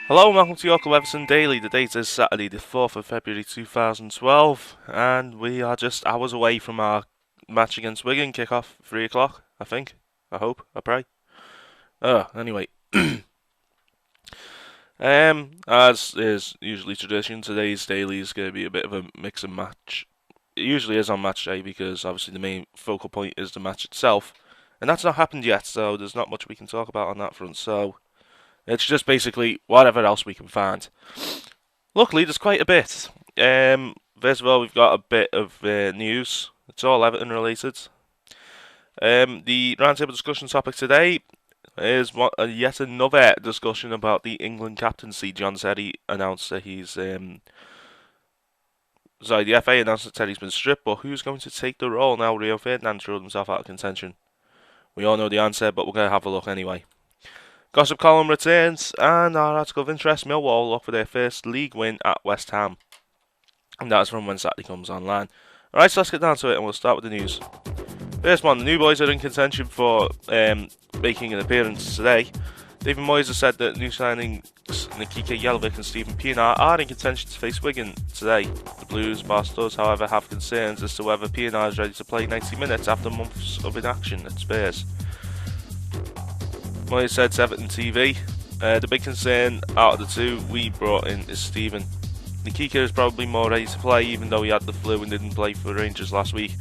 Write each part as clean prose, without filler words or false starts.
Hello and welcome to your local Everton Daily. The date is Saturday the 4th of February 2012 and we are just hours away from our match against Wigan, kick-off 3 o'clock, I think. I hope, I pray. Anyway. As is usually tradition, today's daily is going to be a bit of a mix and match. It usually is on match day because obviously the main focal point is the match itself. And that's not happened yet, so there's not much we can talk about on that front, so it's just basically whatever else we can find. Luckily, there's quite a bit. First of all, we've got a bit of news. It's all Everton related. The roundtable discussion topic today is yet another discussion about the England captaincy. John Terry announced that he's... the FA announced that Terry's been stripped, but who's going to take the role now Rio Ferdinand threw himself out of contention? We all know the answer, but we're going to have a look anyway. Gossip column returns, and our article of interest, Millwall look for their first league win at West Ham. And that's from when Saturday comes online. Alright, so let's get down to it, and we'll start with the news. First one, the new boys are in contention for making an appearance today. David Moyes has said that new signings Nikita Jelavic and Stephen Pienaar are in contention to face Wigan today. The Blues boss does, however, have concerns as to whether Pienaar is ready to play 90 minutes after months of inaction at Spurs. Moyes said to Everton TV, the big concern out of the two we brought in is Stephen. Nikita is probably more ready to play even though he had the flu and didn't play for Rangers last week.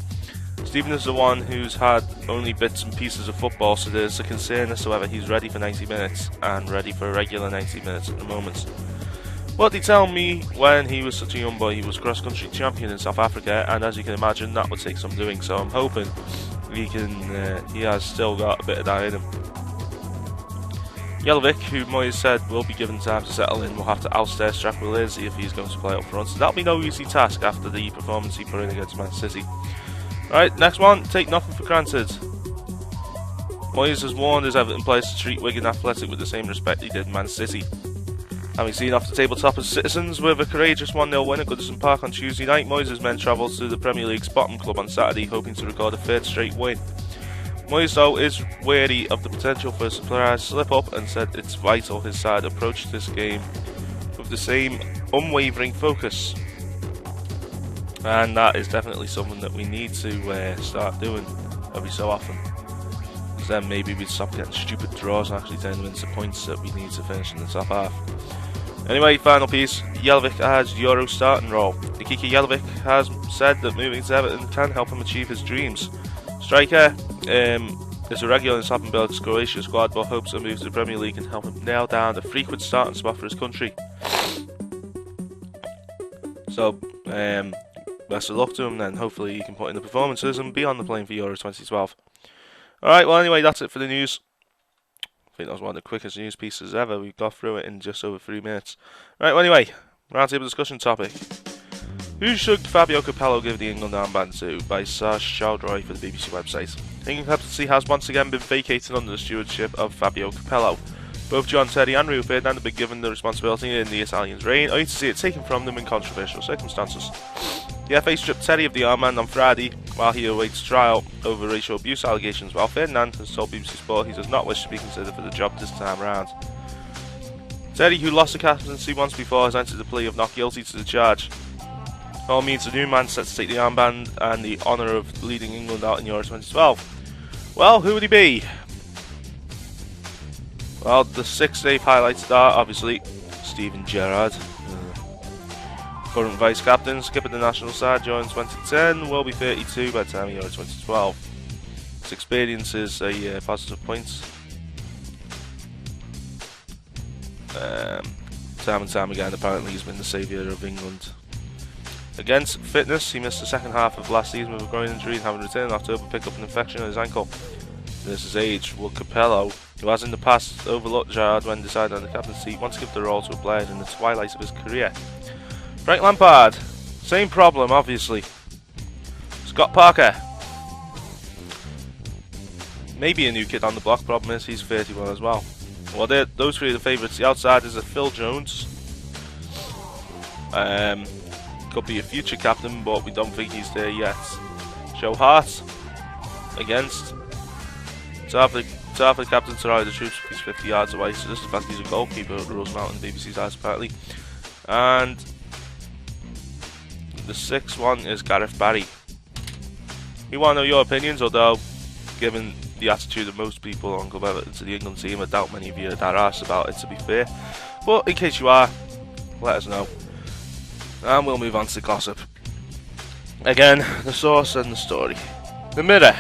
Stephen is the one who's had only bits and pieces of football, so there's a concern as to whether he's ready for 90 minutes and ready for a regular 90 minutes at the moment. What did he tell me when he was such a young boy? He was cross-country champion in South Africa, and as you can imagine that would take some doing, so I'm hoping he has still got a bit of that in him. Jelavic, who Moyes said will be given time to settle in, will have to oust Strap Lizzie if he's going to play up front, so that'll be no easy task after the performance he put in against Man City. Right, next one, take nothing for granted. Moyes has warned his Everton players to treat Wigan Athletic with the same respect he did Man City. Having seen off the tabletop as citizens with a courageous 1-0 win at Goodison Park on Tuesday night, Moyes' men travelled to the Premier League's bottom club on Saturday, hoping to record a third straight win. Moyes, though, is wary of the potential for a surprise slip-up and said it's vital his side approach this game with the same unwavering focus. And that is definitely something that we need to start doing every so often. Because then maybe we'd stop getting stupid draws and actually turn them into points that we need to finish in the top half. Anyway, final piece, Jelavic has Euro starting role. Nikita Jelavic has said that moving to Everton can help him achieve his dreams. Striker is a regular in Slappenberg's Croatia squad, but hopes a move to the Premier League can help him nail down a frequent starting spot for his country. So, best of luck to him then. Hopefully he can put in the performances and be on the plane for Euro 2012. Alright, well anyway, that's it for the news. I think that was one of the quickest news pieces ever. We got through it in just over 3 minutes. Right, well anyway, roundtable discussion topic. Who should Fabio Capello give the England armband to? By Sarge Chowdhury for the BBC website. England captaincy has once again been vacated under the stewardship of Fabio Capello. Both John Terry and Rio Ferdinand have been given the responsibility in the Italians' reign, only to see it taken from them in controversial circumstances. The FA stripped Terry of the armband on Friday while he awaits trial over racial abuse allegations, while Ferdinand has told BBC Sport he does not wish to be considered for the job this time round. Terry, who lost the captaincy once before, has entered the plea of not guilty to the charge. All means a new man set to take the armband and the honour of leading England out in Euro 2012. Well, who would he be? Well, the 6 Dave highlights are obviously Steven Gerrard, current vice captain, skipper the national side, joined 2010, will be 32 by the time of Euro 2012. His experience is a positive point. Time and time again, apparently he's been the saviour of England. Against fitness, he missed the second half of last season with a groin injury and having returned in October picked up an infection on his ankle. This is age. Will Capello, who has in the past overlooked Gerrard when deciding on the captaincy, want to give the role to a player in the twilight of his career? Frank Lampard, same problem obviously. Scott Parker, maybe a new kid on the block, problem is he's 31 as well. Well, those three are the favourites. The outsiders are Phil Jones. Could be a future captain, but we don't think he's there yet. Joe Hart against It's hard for the captain to rally the troops if he's 50 yards away, so just the fact he's a goalkeeper rules him out in BBC's eyes apparently. And the 6th one is Gareth Barry. We want to know your opinions, although given the attitude of most people on Club Everton to the England team, I doubt many of you are that arsed about it, to be fair. But in case you are, let us know. And we'll move on to gossip. Again, the source and the story. The Mirror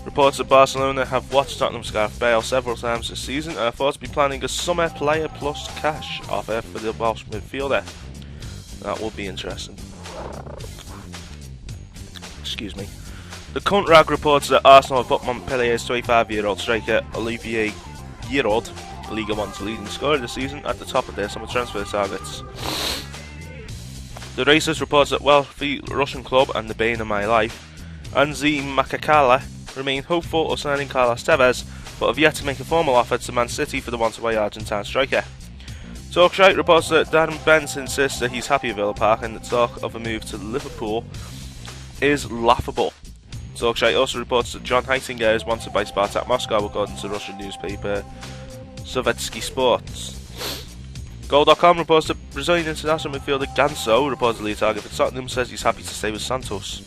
reports that Barcelona have watched Tottenham's Gareth Bale several times this season and are thought to be planning a summer player plus cash offer for the Welsh midfielder. That will be interesting. Excuse me. The Cunt Rag reports that Arsenal have put Montpellier's 25-year-old striker Olivier Giroud, Ligue 1's leading scorer this season, at the top of their summer transfer targets. The Racist reports that wealthy Russian club and the bane of my life, Anzi Makakala, remain hopeful of signing Carlos Tevez, but have yet to make a formal offer to Man City for the once-away Argentine striker. Talkshite reports that Darren Bent insists that he's happy at Villa Park and the talk of a move to Liverpool is laughable. Talkshite also reports that John Heitinger is wanted by Spartak Moscow, according to Russian newspaper Sovetski Sports. Goal.com reports that Brazilian international midfielder Ganso, reportedly a target for Tottenham, says he's happy to stay with Santos.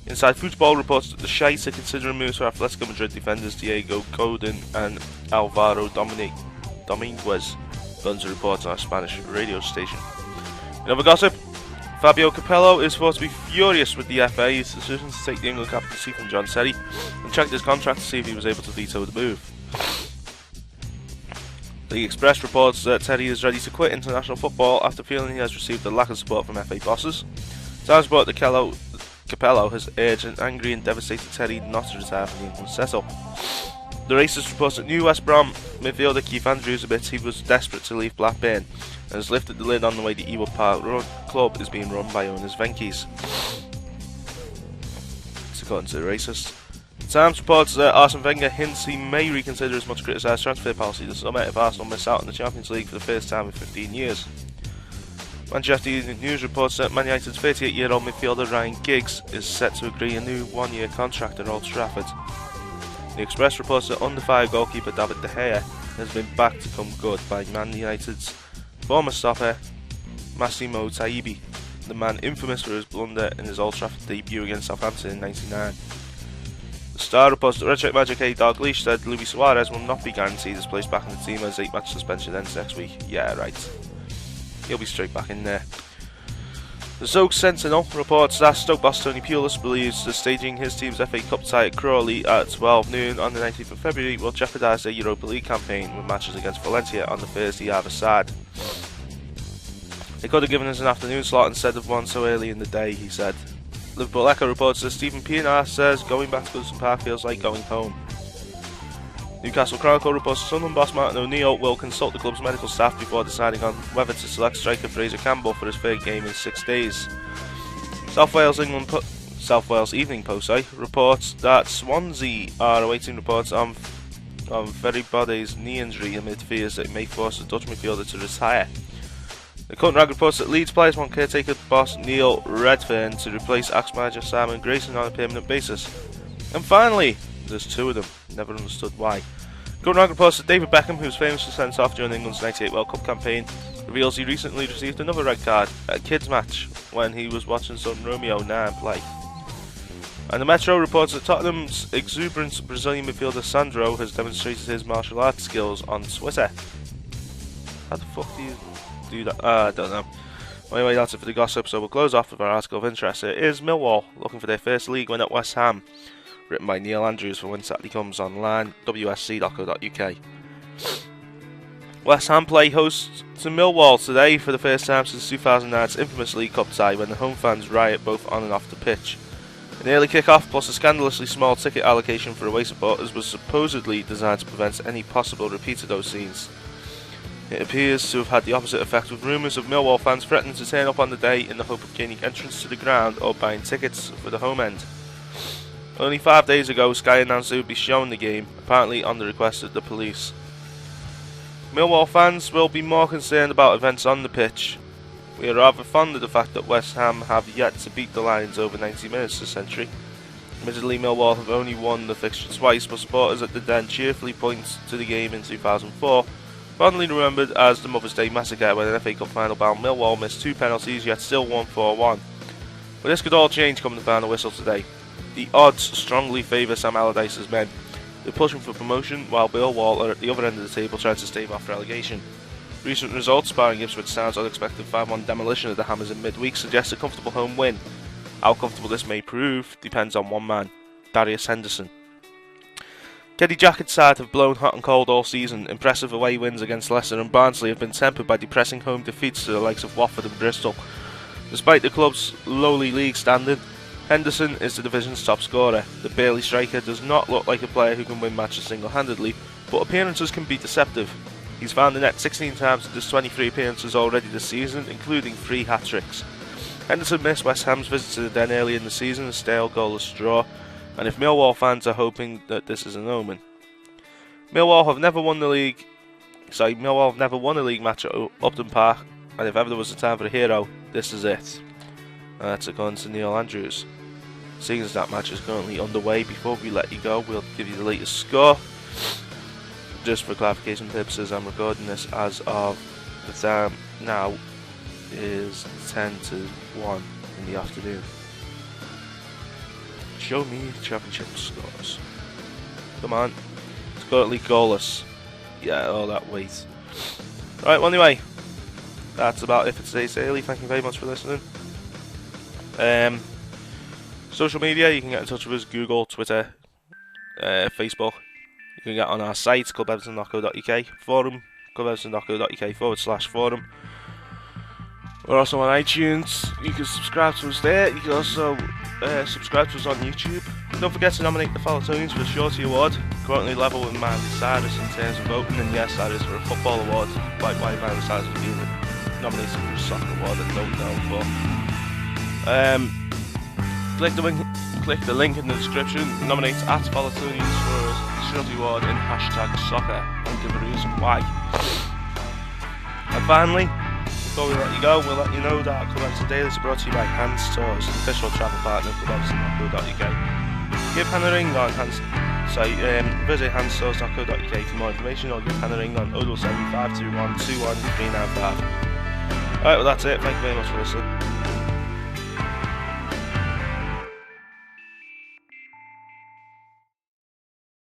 Inside Football reports that the Shites are considering moves for Atletico Madrid defenders Diego Godin and Alvaro Dominguez, guns to reports on a Spanish radio station. In other gossip, Fabio Capello is thought to be furious with the FA's decision to take the England captaincy from John Terry and checked his contract to see if he was able to veto the move. The Express reports that Terry is ready to quit international football after feeling he has received a lack of support from FA bosses. Times report that Capello has urged an angry and devastated Terry not to retire from the England setup. The Racist reports that new West Brom midfielder Keith Andrews admits he was desperate to leave Blackburn and has lifted the lid on the way the Ewood Park club is being run by owners Venky's. It's according to the Racist. The Times reports that Arsene Wenger hints he may reconsider his much criticised transfer policy this summer if Arsenal miss out on the Champions League for the first time in 15 years. Manchester Evening News reports that Man United's 38-year-old midfielder Ryan Giggs is set to agree a new one-year contract at Old Trafford. The Express reports that under-fire goalkeeper David De Gea has been backed to come good by Man United's former stopper Massimo Taibi, the man infamous for his blunder in his Old Trafford debut against Southampton in '99. The Star reports that Red Shirt Magic A. Dalglish said Luis Suarez will not be guaranteed his place back in the team as 8-match suspension ends next week. Yeah, right. He'll be straight back in there. The Stoke Sentinel reports that Stoke boss Tony Pulis believes that staging his team's FA Cup tie at Crawley at 12 noon on the 19th of February will jeopardise their Europa League campaign with matches against Valencia on the Thursday either side. They could have given us an afternoon slot instead of one so early in the day, he said. Liverpool Echo reports that Stephen Pienaar says going back to Goodison Park feels like going home. Newcastle Chronicle reports that Sunderland boss Martin O'Neill will consult the club's medical staff before deciding on whether to select striker Fraser Campbell for his third game in 6 days. South Wales Evening Post reports that Swansea are awaiting reports on Ferrybody's knee injury amid fears that it may force the Dutch midfielder to retire. The Cunt Rag reports that Leeds players want caretaker boss Neil Redfern to replace ex-manager Simon Grayson on a permanent basis. And finally, there's two of them, never understood why. Cunt Rag reports that David Beckham, who was famously sent off during England's '98 World Cup campaign, reveals he recently received another red card at a kids match when he was watching son Romeo 9 play. And the Metro reports that Tottenham's exuberant Brazilian midfielder Sandro has demonstrated his martial arts skills on Twitter. How the fuck do you do that? I don't know. Anyway, that's it for the gossip, so we'll close off with our article of interest. It is Millwall looking for their first league win at West Ham, written by Neil Andrews for when Saturday comes online, wsc.co.uk. West Ham play host to Millwall today for the first time since 2009's infamous League Cup tie when the home fans riot both on and off the pitch. An early kick-off plus a scandalously small ticket allocation for away supporters was supposedly designed to prevent any possible repeat of those scenes. It appears to have had the opposite effect, with rumours of Millwall fans threatening to turn up on the day in the hope of gaining entrance to the ground or buying tickets for the home end. Only 5 days ago, Sky announced they would be showing the game, apparently on the request of the police. Millwall fans will be more concerned about events on the pitch. We are rather fond of the fact that West Ham have yet to beat the Lions over 90 minutes this century. Admittedly, Millwall have only won the fixture twice, but supporters at the Den cheerfully point to the game in 2004, fondly remembered as the Mother's Day massacre when an FA Cup final bound Millwall missed 2 penalties yet still won 4-1. But this could all change come the final whistle today. The odds strongly favour Sam Allardyce's men. They're pushing for promotion, while Millwall are at the other end of the table trying to stave off relegation. Recent results, barring Ipswich Town's unexpected 5-1 demolition of the Hammers in midweek, suggest a comfortable home win. How comfortable this may prove depends on one man, Darius Henderson. Geddy Jacket's side have blown hot and cold all season. Impressive away wins against Leicester and Barnsley have been tempered by depressing home defeats to the likes of Watford and Bristol. Despite the club's lowly league standing, Henderson is the division's top scorer. The Burley striker does not look like a player who can win matches single-handedly, but appearances can be deceptive. He's found the net 16 times in his 23 appearances already this season, including 3 hat-tricks. Henderson missed West Ham's visit to the Den early in the season, a stale goalless draw, and if Millwall fans are hoping that this is an omen. Millwall have never won a league match at Upton Park, and if ever there was a time for a hero, this is it. That's according to Neil Andrews. Seeing as that match is currently underway, before we let you go, we'll give you the latest score. Just for clarification purposes, I'm recording this as of the time now is 10-1 in the afternoon. Show me championship scores. Come on. It's currently goalless. Yeah, all that weight. Right, well anyway, that's about it for today's daily. Thank you very much for listening. Social media, you can get in touch with us, Google, Twitter, Facebook. You can get on our site, clubeverton.co.uk, forum, clubeverton.co.uk/forum. We're also on iTunes. You can subscribe to us there. You can also subscribe to us on YouTube. Don't forget to nominate the Fallatonians for the Shorty Award. Currently level with Miley Cyrus in terms of voting, and yes, that is for a football award. Like why Miley Cyrus was being nominated for a soccer award, I don't know, but click the link in the description. Nominate at Fallatonians for a Shorty Award in #soccer and give a reason why. And finally, before we let you go, we'll let you know that Club Everton Daily is brought to you by Hans Stores, the official travel partner of clubeverton.co.uk. Give Hannah a ring on visit hansstores.co.uk for more information, or give Hannah a ring on 07521 21395. Alright, well that's it. Thank you very much for listening.